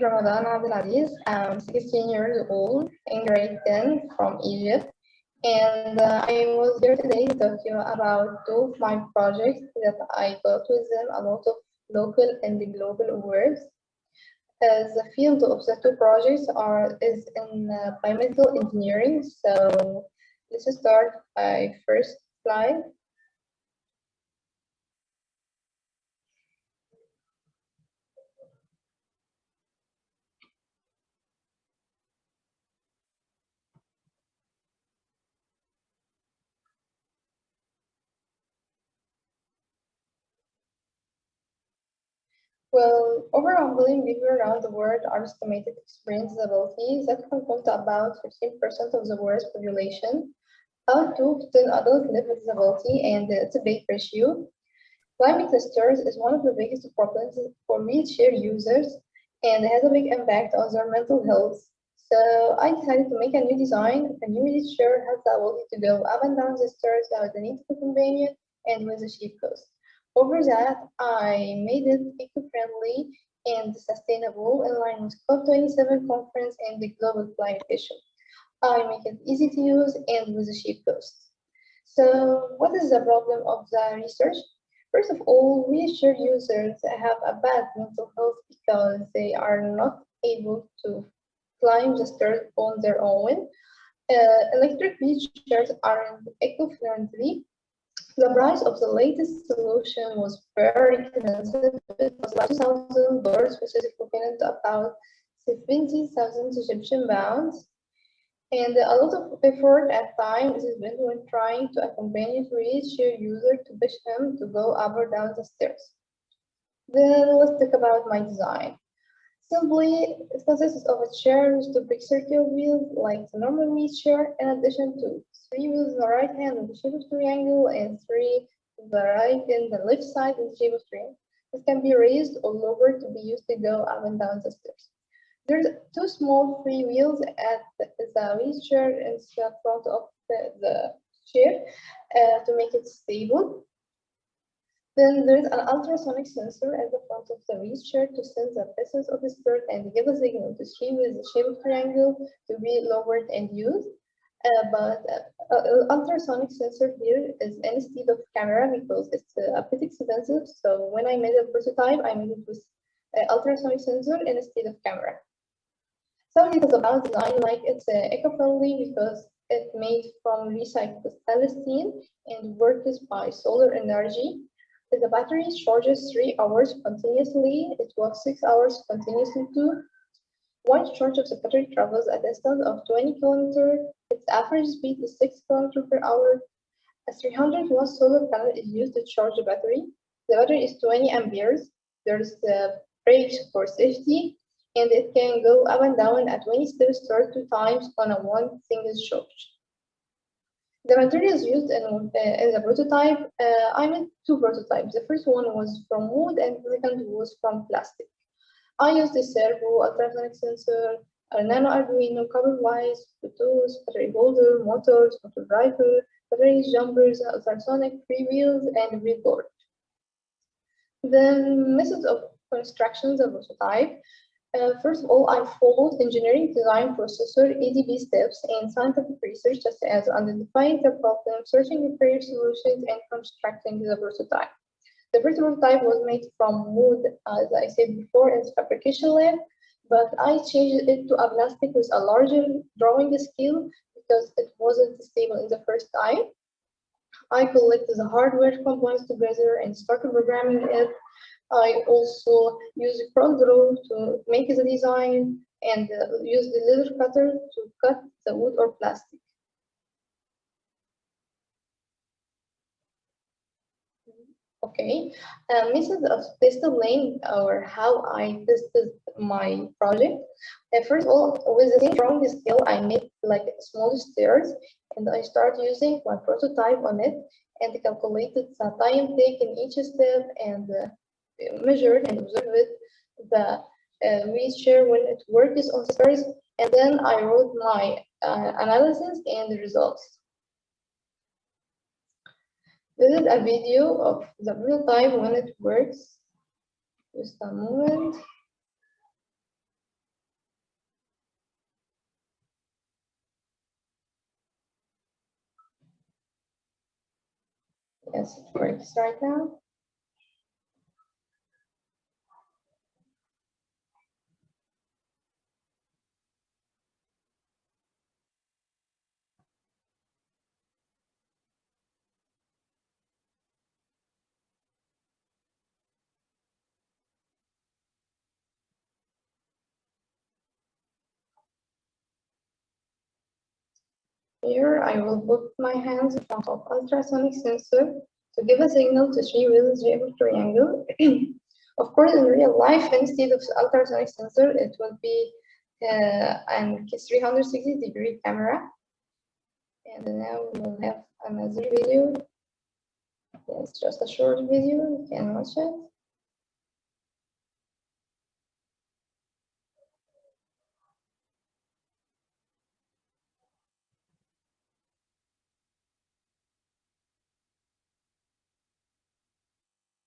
Ramadan Aziz. I'm 16 years old in grade 10 from Egypt. And I was here today to talk to you about two of my projects that I got with them a lot of local and global awards. The field of the two projects is in biomedical engineering. So let's start by first slide. Well, over 1 billion people around the world are estimated to experience disability. That corresponds to about 15% of the world's population. About 2 to 10 adults live with disability, and it's a big ratio. Climate clusters is one of the biggest problems for wheelchair users and has a big impact on their mental health. So I decided to make a new design. A new wheelchair has the ability to go up and down the stairs without the need of a companion and with a cheap cost. Over that, I made it eco-friendly and sustainable in line with COP27 conference and the global climate issue. I make it easy to use and with a cheap cost. So what is the problem of the research? First of all, wheelchair users have a bad mental health because they are not able to climb the stairs on their own. Electric wheelchairs aren't eco-friendly. The price of the latest solution was very expensive. It was like $2,000, which is equivalent to about 70,000 Egyptian pounds. And a lot of effort and time is spent when trying to accompany a wheelchair user to push him to go up or down the stairs. Then let's talk about my design. Simply, it consists of a chair with two big circular wheels like the normal wheelchair, in addition to three wheels on the right hand in the shape of triangle and three on the right and the left side in the shape of triangle. This can be raised or lowered to be used to go up and down the stairs. There's two small free wheels at the wheelchair in the front of the chair to make it stable. Then there's an ultrasonic sensor at the front of the wheelchair to sense the presence of the skirt and give a signal to tree with the shape of triangle to be lowered and used. But ultrasonic sensor here is instead of camera because it's a bit expensive. So when I made a prototype, I made it with ultrasonic sensor instead of camera. Some details about design, like it's eco-friendly because it's made from recycled stainless steel and works by solar energy. The battery charges 3 hours continuously. It works 6 hours continuously too. One charge of the battery travels a distance of 20 kilometers. Its average speed is 6 kilometers per hour. A 300 watt solar panel is used to charge the battery. The battery is 20 amperes. There's brakes for safety, and it can go up and down at 20 steps 2 times on a one single charge. The materials used in the prototype, I made two prototypes. The first one was from wood and the second was from plastic. I used a servo, ultrasonic sensor, a nano Arduino, copper wires, Bluetooth, battery holder, motors, motor driver, battery jumpers, ultrasonic free wheels, and wheelboard. The methods of construction of the prototype. First of all, I followed engineering design processor, EDB steps, and scientific research such as identifying the problem, searching for creative solutions, and constructing the prototype. The first prototype was made from wood, as I said before, in the fabrication lab, but I changed it to a plastic with a larger drawing scale because it wasn't stable in the first time. I collected the hardware components together and started programming it. I also use CorelDRAW to make the design and use the laser cutter to cut the wood or plastic. Okay, method of test lane or how I tested my project. First of all, with the same drawing scale, I made like small stairs and I start using my prototype on it and calculated the time taken each step and measured and observed the wheelchair when it works on stairs, and then I wrote my analysis and the results. This is a video of the prototype when it works. Just a moment. Yes, it works right now. Here, I will put my hands in front of ultrasonic sensor to give a signal to three wheels shape of triangle. Of course, in real life, instead of ultrasonic sensor, it will be an 360-degree camera. And now we will have another video. It's just a short video, you can watch it.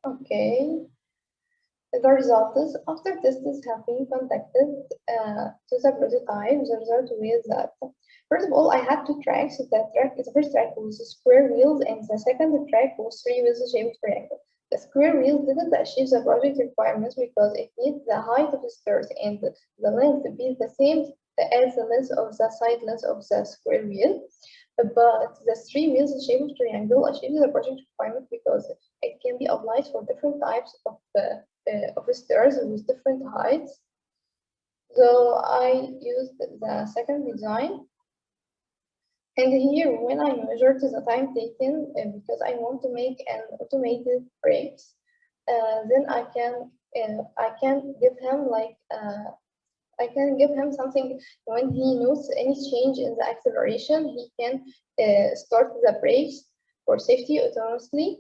Okay. The result is, after tests have been conducted to the prototype, the result was that, first of all, I had two tracks. The first track was square wheels, and the second track was three wheels shaped triangle. The square wheels didn't achieve the project requirements because it needs the height of the stairs and the length to be the same as the length of the side length of the square wheel. But the three wheels shaped triangle achieves the project requirement because it can be applied for different types of stairs with different heights. So I used the second design. And here, when I measured the time taken, because I want to make an automated brakes, then I can give him I can give him something when he notes any change in the acceleration, he can start the brakes for safety autonomously.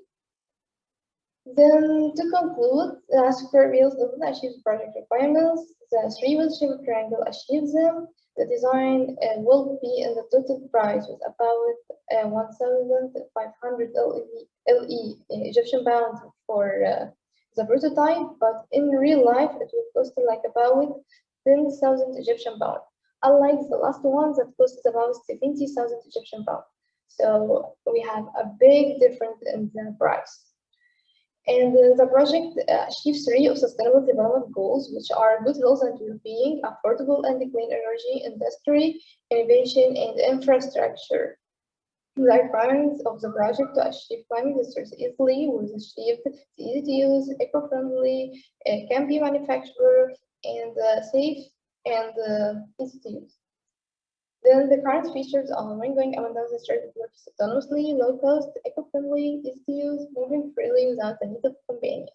Then, to conclude, the square wheels doesn't achieve project requirements. The three-wheel shaped triangle achieves them. The design will be in the total price with about 1,500 LE Egyptian pounds for the prototype, but in real life, it will cost like about 10,000 Egyptian pounds. Unlike the last one that costs about 70,000 Egyptian pounds. So we have a big difference in the price. And the project achieves three of sustainable development goals, which are good health and well-being, affordable and clean energy, industry, innovation, and infrastructure. The requirements of the project to achieve climate research easily was achieved. It's easy to use, eco-friendly, can be manufactured, and safe and easy to use. Then the current features are ongoing abundance of street works autonomously, low cost, eco-friendly, easy to use, moving freely without the need of companion.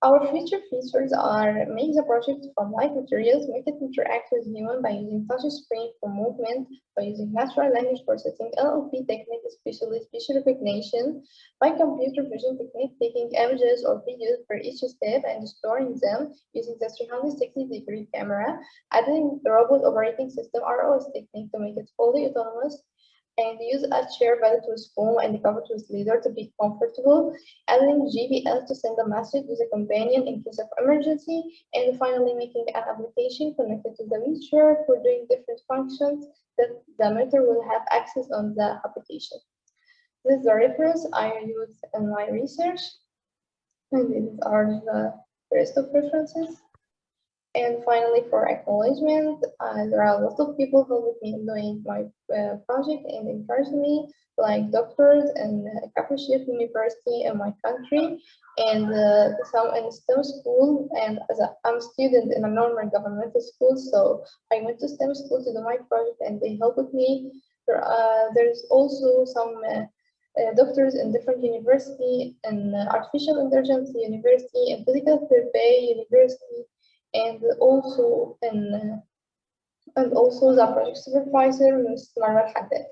Our future features are make the project from light materials, make it interact with human by using touch screen for movement, by using natural language processing, NLP technique, especially speech recognition, by computer vision technique, taking images or videos for each step and storing them using the 360-degree camera, adding the robot operating system ROS technique to make it fully autonomous, and use a chair belt with foam and covered with leather to be comfortable, adding GPS to send a message to the companion in case of emergency, and finally making an application connected to the wheelchair for doing different functions that the meter will have access on the application. This is the reference I used in my research, and these are the rest of references. And finally, for acknowledgement, there are a lot of people who helped me in doing my project and encouraged me, like doctors and Kapashif University in my country, and some in STEM school. And I'm a student in a normal governmental school, so I went to STEM school to do my project, and they helped me. There's also some doctors in different university, in artificial intelligence university, and physical therapy university, and also the project supervisor, Ms. Marwa Haddad.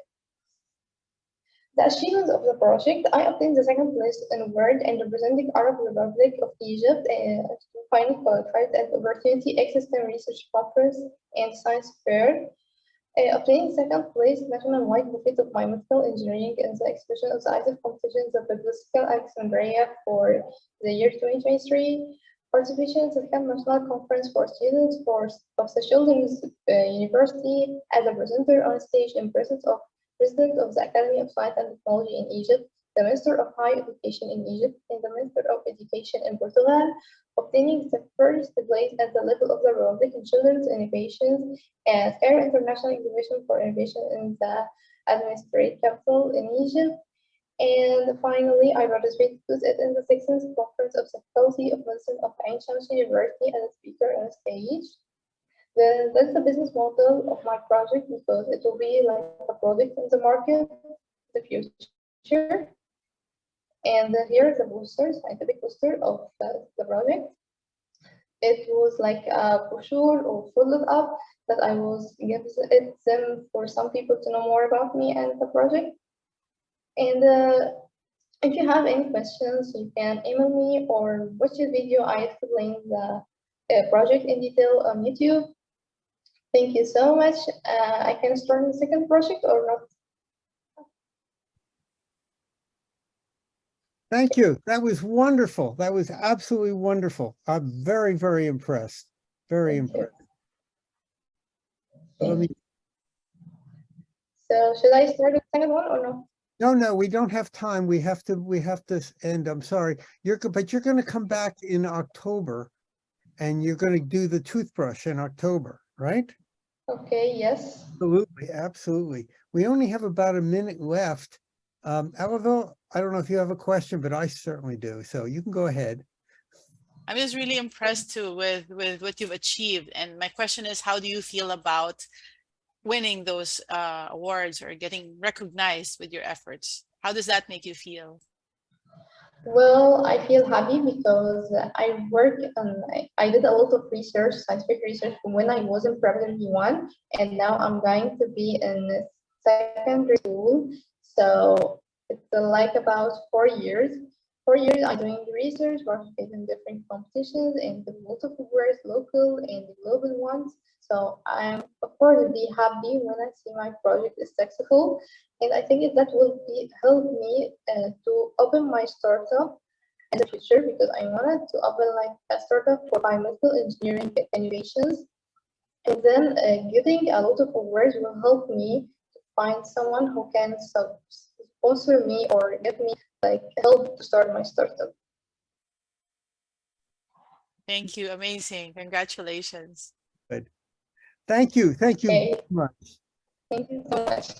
The achievements of the project, I obtained the second place in Word and representing Arab Republic of Egypt, finally qualified at Opportunity Ecosystem Research Conference and Science Fair. Obtained second place national-wide buffet of biomedical engineering in the exhibition of the ISEF competitions of the Physical Alexandria for the year 2023. Participation in the second national conference for students of the Children's University as a presenter on stage in presence of President of the Academy of Science and Technology in Egypt, the Minister of Higher Education in Egypt, and the Minister of Education in Portugal, obtaining the first place at the level of the Republic in Children's Innovations and Cairo International Exhibition for Innovation in the Administrative Capital in Egypt. And finally, I participated in the 16th Conference of the Faculty of Medicine of Ain Shams University as a speaker on stage. That's the business model of my project because it will be like a product in the market in the future. And here is a poster, scientific poster of the project. It was like a brochure or folded up that I was giving them for some people to know more about me and the project. And if you have any questions, you can email me or watch the video. I explain the project in detail on YouTube. Thank you so much. I can start the second project or not? Thank you. That was wonderful. That was absolutely wonderful. I'm very, very impressed. Very impressed. So should I start the second one or no? No, we don't have time. We have to end. I'm sorry. But you're going to come back in October and you're going to do the toothbrush in October, right? Okay, yes. Absolutely, absolutely. We only have about a minute left. Alaville, I don't know if you have a question, but I certainly do. So you can go ahead. I'm just really impressed too with what you've achieved. And my question is, how do you feel about winning those awards or getting recognized with your efforts? How does that make you feel? Well, I feel happy because I work and I did a lot of research, scientific research from when I was in primary one, and now I'm going to be in secondary school. So it's like about 4 years. 4 years I'm doing research, participating in different competitions and the multiple awards, local and global ones. So I'm of course be happy when I see my project is successful. And I think that will help me to open my startup in the future because I wanted to open like a startup for biomedical engineering innovations. And then getting a lot of awards will help me to find someone who can sponsor me or give me like help to start my startup. Thank you. Amazing. Congratulations. Good. Thank you. Thank you Okay. very much. Thank you so much.